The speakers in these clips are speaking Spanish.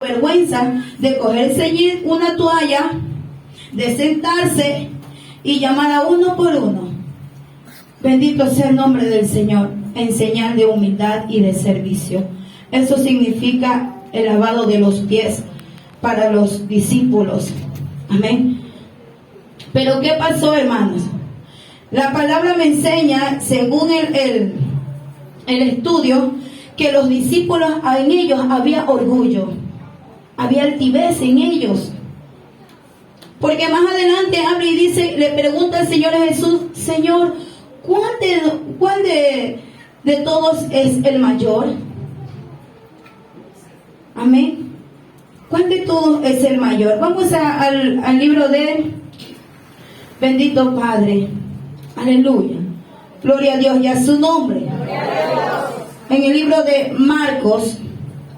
vergüenza de cogerse una toalla, de sentarse y llamar a uno por uno. Bendito sea el nombre del Señor, en señal de humildad y de servicio. Eso significa el lavado de los pies para los discípulos. Amén. Pero ¿qué pasó, hermanos? La palabra me enseña, según el estudio, que los discípulos, en ellos había orgullo, había altivez en ellos. Porque más adelante habla y dice, le pregunta al Señor Jesús: Señor, ¿cuál de todos es el mayor? Amén. ¿Cuál de todos es el mayor? Vamos al libro de Bendito Padre. Aleluya. Gloria a Dios y a su nombre. En el libro de Marcos.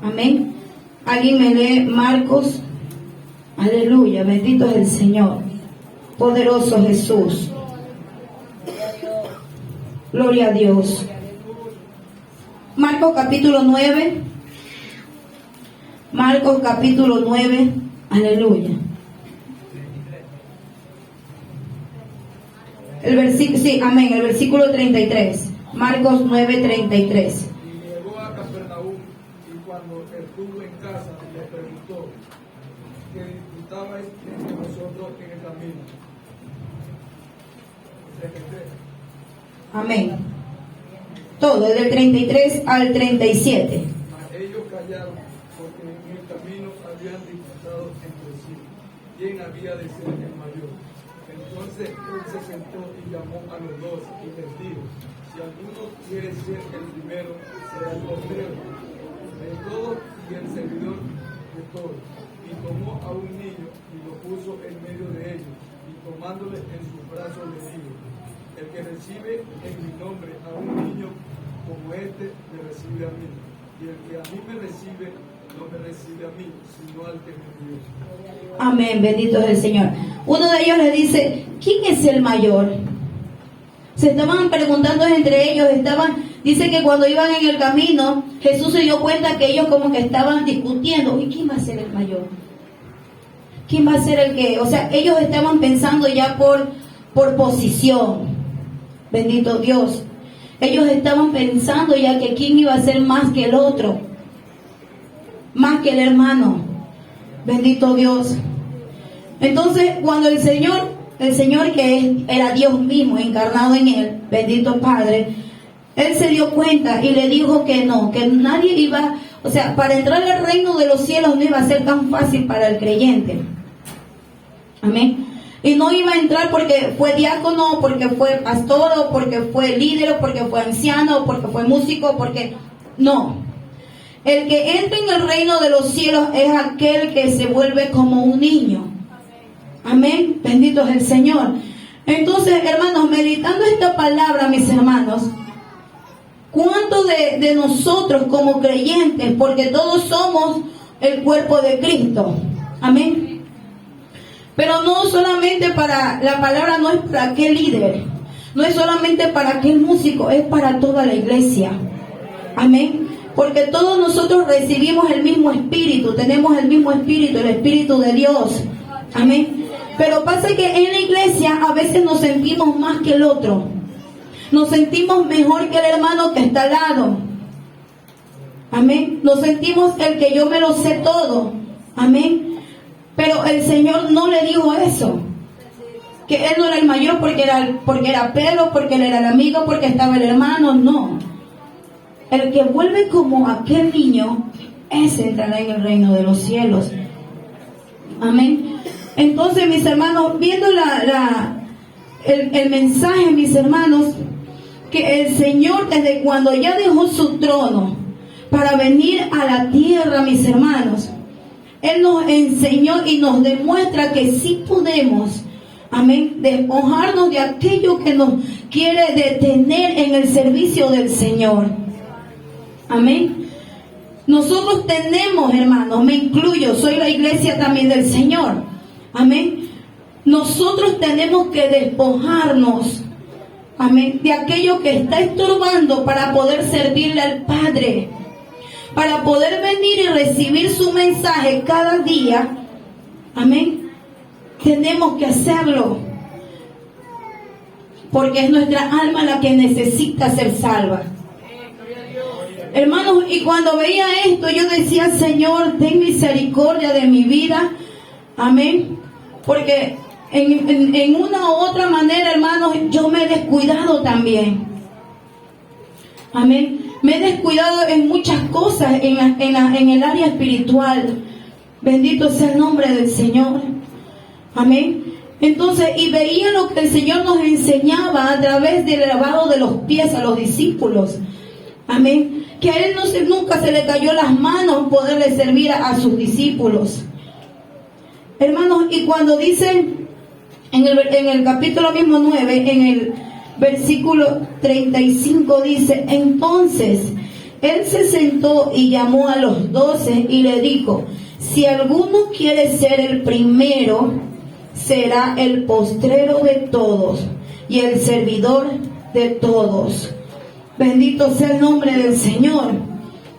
Amén. ¿Alguien me lee Marcos? Aleluya. Bendito es el Señor. Poderoso Jesús. Gloria a Dios. Marcos capítulo 9. Marcos capítulo 9. Aleluya. El versículo, sí, amén, el versículo 33. Marcos 9, 33. Y llegó a Capernaum, y cuando estuvo en casa, le preguntó: ¿qué disputabais entre vosotros en el camino? 33. Amén. Todo, desde el 33 al 37. Mas ellos callaron, porque en el camino habían disputado entre sí quién había de ser el mayor. Entonces él se sentó y llamó a los 12 y les dijo: si alguno quiere ser el primero, será el postrero de todos y el servidor de todos. Y tomó a un niño y lo puso en medio de ellos, y tomándole en sus brazos le dijo: el que recibe en mi nombre a un niño como este, me recibe a mí. Y el que a mí me recibe, no me recibe a mí, sino al que me envió. Amén, bendito es el Señor. Uno de ellos le dice: ¿quién es el mayor? Se estaban preguntando entre ellos, dice que cuando iban en el camino, Jesús se dio cuenta que ellos como que estaban discutiendo: ¿y quién va a ser el mayor? ¿Quién va a ser el que? O sea, ellos estaban pensando ya por posición. Bendito Dios. Ellos estaban pensando ya que quién iba a ser más que el otro, más que el hermano. Bendito Dios. Entonces, cuando el Señor que era Dios mismo encarnado en él, bendito Padre, él se dio cuenta y le dijo que no, que nadie iba, o sea, para entrar al reino de los cielos no iba a ser tan fácil para el creyente. Amén. Y no iba a entrar porque fue diácono, porque fue pastor, o porque fue líder, o porque fue anciano, o porque fue músico, porque no. El que entra en el reino de los cielos es aquel que se vuelve como un niño. Amén. Bendito es el Señor. Entonces, hermanos, meditando esta palabra, mis hermanos, ¿cuánto de nosotros como creyentes, porque todos somos el cuerpo de Cristo? Amén. Pero no solamente para, la palabra no es para aquel líder, no es solamente para aquel músico, es para toda la iglesia. Amén. Porque todos nosotros recibimos el mismo espíritu, tenemos el mismo espíritu, el espíritu de Dios. Amén. Pero pasa que en la iglesia a veces nos sentimos más que el otro. Nos sentimos mejor que el hermano que está al lado. Amén. Nos sentimos el que yo me lo sé todo. Amén. Pero el Señor no le dijo eso. Que él no era el mayor porque era Pedro, porque él era el amigo, porque estaba el hermano. No. El que vuelve como aquel niño, ese entrará en el reino de los cielos. Amén. Entonces, mis hermanos, viendo el mensaje, mis hermanos, que el Señor desde cuando ya dejó su trono para venir a la tierra, mis hermanos, Él nos enseñó y nos demuestra que sí podemos, amén, despojarnos de aquello que nos quiere detener en el servicio del Señor. Amén. Nosotros tenemos, hermanos, me incluyo, soy la iglesia también del Señor. Amén. Nosotros tenemos que despojarnos, amén, de aquello que está estorbando para poder servirle al Padre. para poder venir y recibir su mensaje cada día, amén, tenemos que hacerlo, porque es nuestra alma la que necesita ser salva. Hermanos, y cuando veía esto, yo decía, Señor, ten misericordia de mi vida, amén, porque en una u otra manera, hermanos, yo me he descuidado también, amén, me he descuidado en muchas cosas en el área espiritual. Bendito sea el nombre del Señor, amén. Entonces, y veía lo que el Señor nos enseñaba a través del lavado de los pies a los discípulos, amén, que a Él nunca se le cayó las manos poderle servir a sus discípulos, hermanos. Y cuando dice en el capítulo mismo 9, en el versículo 35, dice, entonces Él se sentó y llamó a los 12 y le dijo, si alguno quiere ser el primero, será el postrero de todos y el servidor de todos. Bendito sea el nombre del Señor.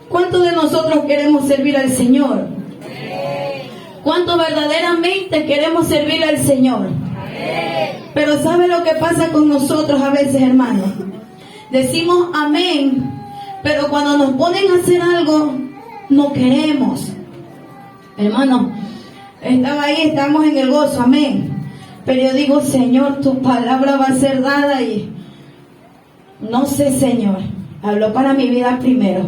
¿Cuántos de nosotros queremos servir al Señor? ¿Cuántos verdaderamente queremos servir al Señor? Pero ¿sabe lo que pasa con nosotros a veces, hermanos? Decimos amén, pero cuando nos ponen a hacer algo, no queremos. Hermano, estaba ahí, estamos en el gozo, amén. Pero yo digo, Señor, tu palabra va a ser dada y no sé, Señor, habló para mi vida primero,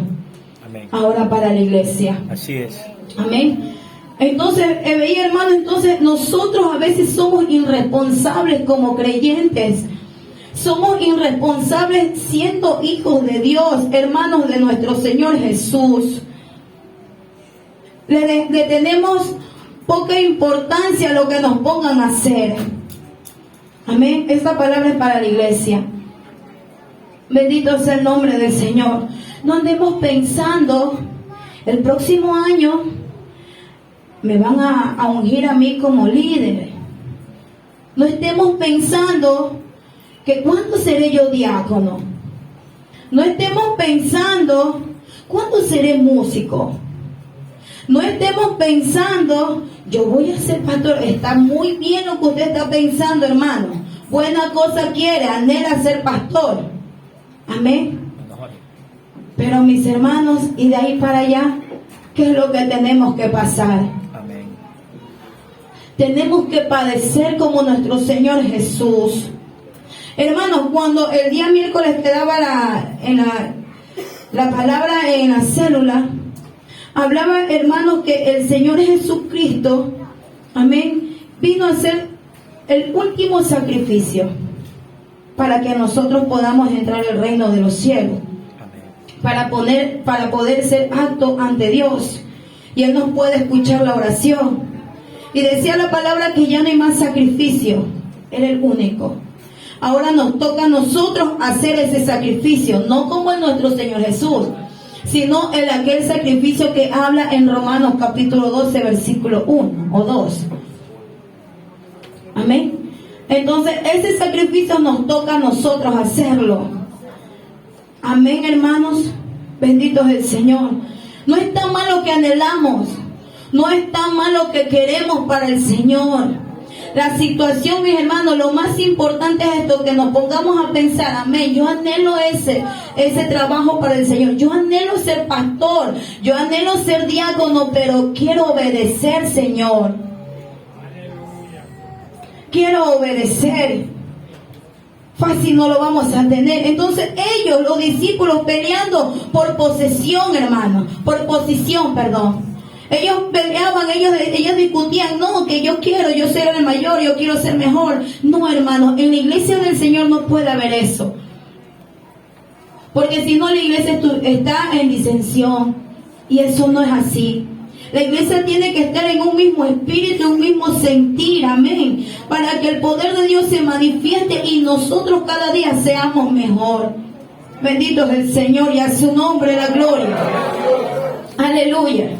amén, ahora para la iglesia. Así es. Amén. Entonces, veía, hermano, entonces nosotros a veces somos irresponsables como creyentes. Somos irresponsables siendo hijos de Dios, hermanos de nuestro Señor Jesús. Le tenemos poca importancia a lo que nos pongan a hacer. Amén. Esta palabra es para la iglesia. Bendito sea el nombre del Señor. No andemos pensando, el próximo año me van a ungir a mí como líder. No estemos pensando que cuándo seré yo diácono. No estemos pensando cuándo seré músico. No estemos pensando, yo voy a ser pastor. Está muy bien lo que usted está pensando, hermano. Buena cosa quiere, anhela ser pastor. Amén. Pero mis hermanos, y de ahí para allá, ¿qué es lo que tenemos que pasar? Amén. Tenemos que padecer como nuestro Señor Jesús. Hermanos, cuando el día miércoles te daba la palabra en la célula, hablaba, hermanos, que el Señor Jesucristo, amén, vino a hacer el último sacrificio para que nosotros podamos entrar al reino de los cielos, para poder ser aptos ante Dios, y Él nos puede escuchar la oración. Y decía la palabra que ya no hay más sacrificio, era el único. Ahora nos toca a nosotros hacer ese sacrificio, no como en nuestro Señor Jesús, sino en aquel sacrificio que habla en Romanos capítulo 12, versículo 1 o 2. Amén. Entonces ese sacrificio nos toca a nosotros hacerlo. Amén, hermanos. Bendito es el Señor. No es tan malo que anhelamos, no es tan malo que queremos para el Señor. La situación, mis hermanos, lo más importante es esto, que nos pongamos a pensar, amén, yo anhelo ese trabajo para el Señor, yo anhelo ser pastor, yo anhelo ser diácono, pero quiero obedecer, Señor. Quiero obedecer. Fácil no lo vamos a tener. Entonces ellos, los discípulos, peleando por posesión, hermano, por posición, perdón. Ellos peleaban, ellos discutían, no, que yo ser el mayor, yo quiero ser mejor. No, hermano, en la iglesia del Señor no puede haber eso. Porque si no, la iglesia está en disensión. Y eso no es así. La iglesia tiene que estar en un mismo espíritu, en un mismo sentir, amén. Para que el poder de Dios se manifieste y nosotros cada día seamos mejor. Bendito es el Señor y a su nombre la gloria. Aleluya.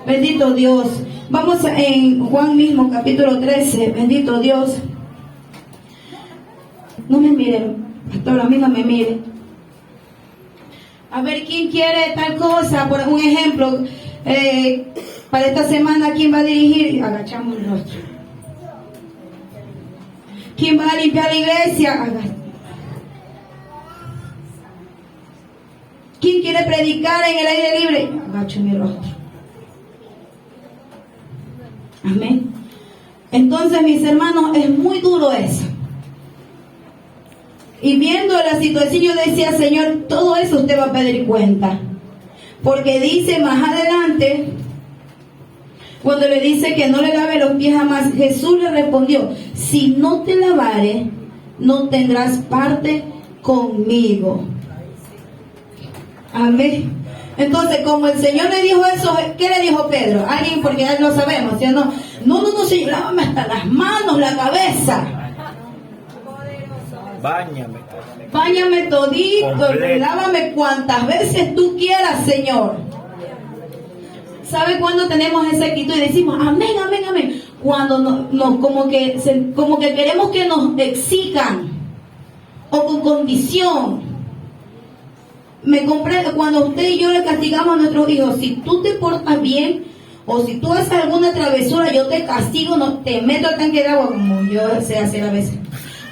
Bendito Dios. Vamos en Juan mismo, capítulo 13. Bendito Dios. No me miren, pastor, a mí no me miren. A ver, ¿quién quiere tal cosa? Por un ejemplo, para esta semana, ¿quién va a dirigir? Agachamos el rostro. ¿Quién va a limpiar la iglesia? ¿Quién quiere predicar en el aire libre? Agacho mi rostro. Amén. Entonces, mis hermanos, es muy duro eso. Y viendo la situación, yo decía, Señor, todo eso usted va a pedir cuenta. Porque dice más adelante, cuando le dice que no le lave los pies jamás, Jesús le respondió, si no te lavare, no tendrás parte conmigo. Amén. Entonces, como el Señor le dijo eso, ¿qué le dijo Pedro? Alguien, porque ya lo sabemos, ¿sí o no? No, Señor, lávame hasta las manos, la cabeza. Báñame todito, lávame cuantas veces tú quieras, Señor. ¿Sabe cuándo tenemos esa actitud y decimos, amén, amén, amén? Cuando nos como que queremos que nos exijan, o con condición. Me comprende, cuando usted y yo le castigamos a nuestros hijos, si tú te portas bien, o si tú haces alguna travesura, yo te castigo, no te meto al tanque de agua, como yo sé hacer a veces.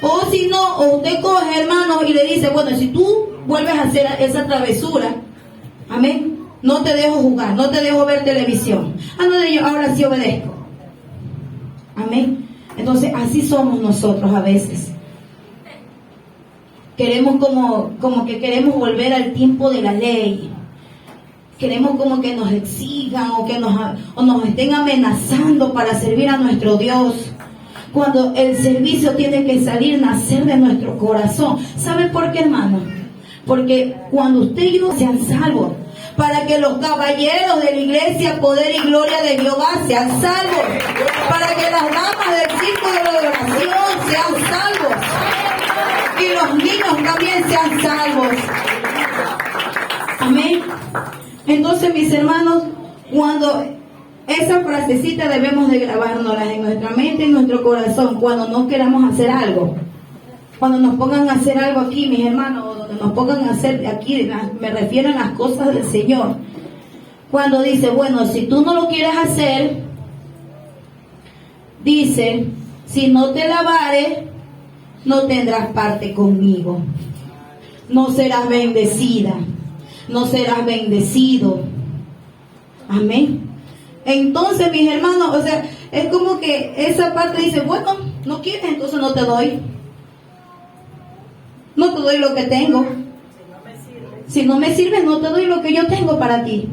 O si no, o usted coge, hermano, y le dice, bueno, si tú vuelves a hacer esa travesura, amén, no te dejo jugar, no te dejo ver televisión. No, yo ahora sí obedezco. Amén. Entonces, así somos nosotros a veces. Queremos como que queremos volver al tiempo de la ley. Queremos como que nos exijan o nos estén amenazando para servir a nuestro Dios. Cuando el servicio tiene que nacer de nuestro corazón. ¿Sabe por qué, hermano? Porque cuando usted y yo sean salvos, para que los caballeros de la iglesia, poder y gloria de Jehová sean salvos, para que las damas del círculo de oración sean salvos, y los niños también sean salvos. Amén. Entonces, mis hermanos, cuando esa frasecita debemos de grabárnoslas en nuestra mente y en nuestro corazón, cuando no queramos hacer algo, cuando nos pongan a hacer algo aquí, mis hermanos, o donde nos pongan a hacer aquí, me refiero a las cosas del Señor. Cuando dice, bueno, si tú no lo quieres hacer, dice, si no te lavares, no tendrás parte conmigo. No serás bendecida, no serás bendecido. Amén. Entonces, mis hermanos, o sea, es como que esa parte dice, bueno, no quieres, entonces no te doy. No te doy lo que tengo. Si no me sirve, no te doy lo que yo tengo para ti.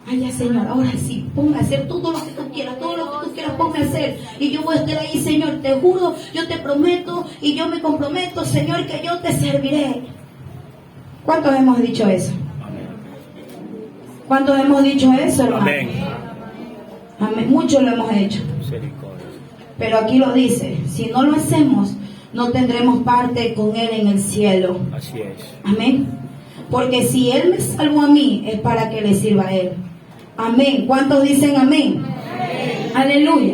Ay, ya, Señor, ahora sí, ponme a hacer todo lo que tú quieras, ponme a hacer. Y yo voy a estar ahí, Señor, te juro, yo te prometo y yo me comprometo, Señor, que yo te serviré. ¿Cuántos hemos dicho eso? ¿Cuántos hemos dicho eso, hermano? Amén. Amén. Muchos lo hemos hecho. Pero aquí lo dice, si no lo hacemos, no tendremos parte con Él en el cielo. Así es. Amén. Porque si Él me salvó a mí, es para que le sirva a Él. Amén. ¿Cuántos dicen amén? Amén. Aleluya.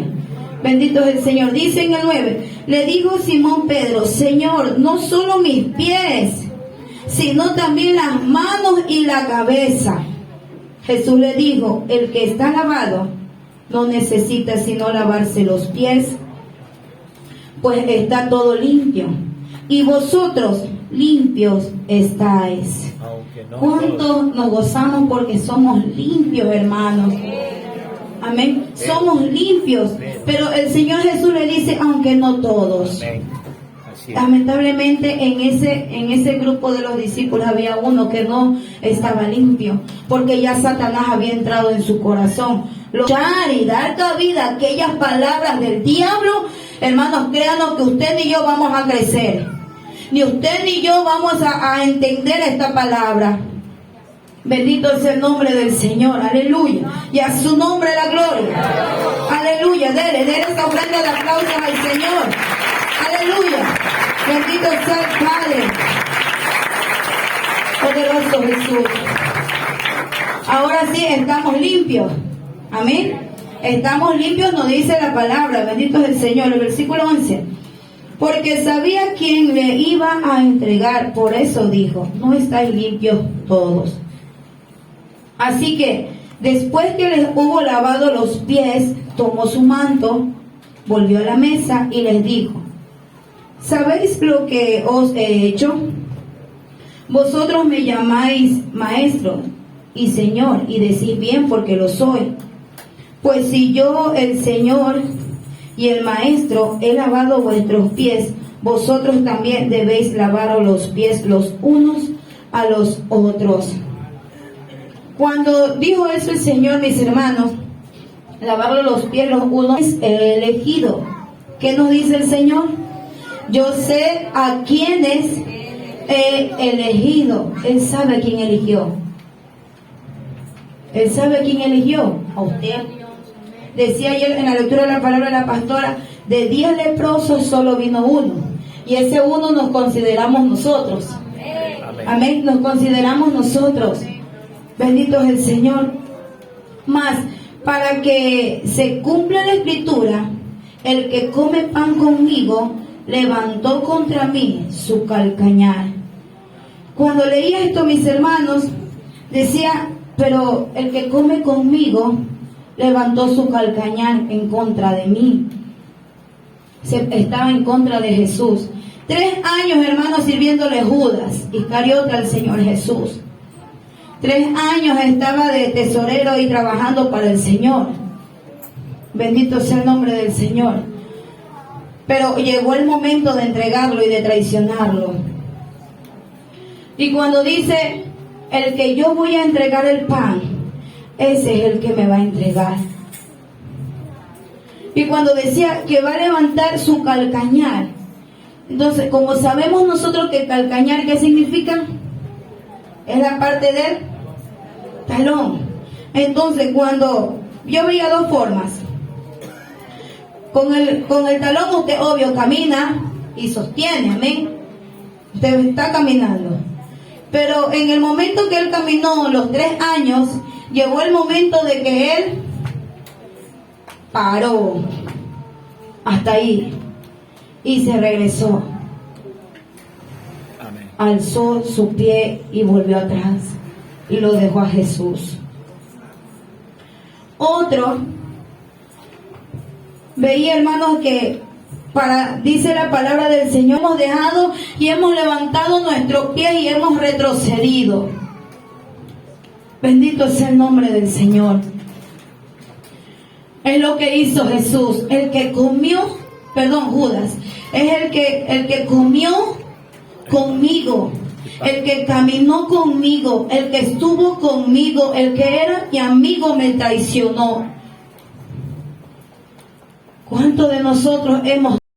Bendito es el Señor. Dice en el 9, le dijo Simón Pedro, Señor, no solo mis pies, sino también las manos y la cabeza. Jesús le dijo, el que está lavado no necesita sino lavarse los pies, pues está todo limpio. Y vosotros limpios estáis. ¿Cuántos nos gozamos porque somos limpios, hermanos? Amén. Somos limpios. Pero el Señor Jesús le dice, aunque no todos. Lamentablemente en ese grupo de los discípulos había uno que no estaba limpio, porque ya Satanás había entrado en su corazón. Luchar y dar cabida a aquellas palabras del diablo, hermanos, créanos que usted ni yo vamos a crecer, ni usted ni yo vamos a entender esta palabra. Bendito es el nombre del Señor, aleluya, y a su nombre la gloria, aleluya. Dele esa ofrenda de aplausos al Señor, aleluya. Bendito sea el Padre, poderoso Jesús. Ahora sí, estamos limpios. Amén. Estamos limpios, nos dice la palabra. Bendito es el Señor. El versículo 11. porque sabía quién le iba a entregar. Por eso dijo, no estáis limpios todos. Así que después que les hubo lavado los pies, tomó su manto, volvió a la mesa y les dijo, ¿sabéis lo que os he hecho? Vosotros me llamáis maestro y señor, y decís bien porque lo soy. Pues si yo, el Señor y el maestro, he lavado vuestros pies, vosotros también debéis lavaros los pies los unos a los otros. Cuando dijo eso el Señor, mis hermanos, lavar los pies los unos es el elegido. ¿Qué nos dice el Señor? Yo sé a quiénes he elegido. Él sabe a quién eligió. Él sabe a quién eligió. A usted. Decía ayer en la lectura de la palabra de la pastora, de 10 leprosos solo vino uno. Y ese uno nos consideramos nosotros. Amén. Nos consideramos nosotros. Bendito es el Señor. Mas, para que se cumpla la escritura, el que come pan conmigo, levantó contra mí su calcañar. Cuando leía esto, mis hermanos, decía, pero el que come conmigo, levantó su calcañar en contra de mí. Estaba en contra de Jesús. 3 años, hermanos, sirviéndole Judas Iscariote al Señor Jesús. 3 años estaba de tesorero y trabajando para el Señor. Bendito sea el nombre del Señor. Pero llegó el momento de entregarlo y de traicionarlo. Y cuando dice, el que yo voy a entregar el pan, ese es el que me va a entregar. Y cuando decía que va a levantar su calcañar, entonces, como sabemos nosotros que calcañar, ¿qué significa? Es la parte del talón. Entonces, cuando yo veía 2 formas. Con el talón usted, obvio, camina y sostiene, amén. Usted está caminando. Pero en el momento que él caminó los 3 años, llegó el momento de que él paró hasta ahí y se regresó. Amén. Alzó su pie y volvió atrás y lo dejó a Jesús. Otro veía, hermanos, que dice la palabra del Señor, hemos dejado y hemos levantado nuestros pies y hemos retrocedido. Bendito sea el nombre del Señor. Es lo que hizo Jesús. El que comió, Judas, es el que comió conmigo, el que caminó conmigo, el que estuvo conmigo, el que era mi amigo me traicionó. ¿Cuántos de nosotros hemos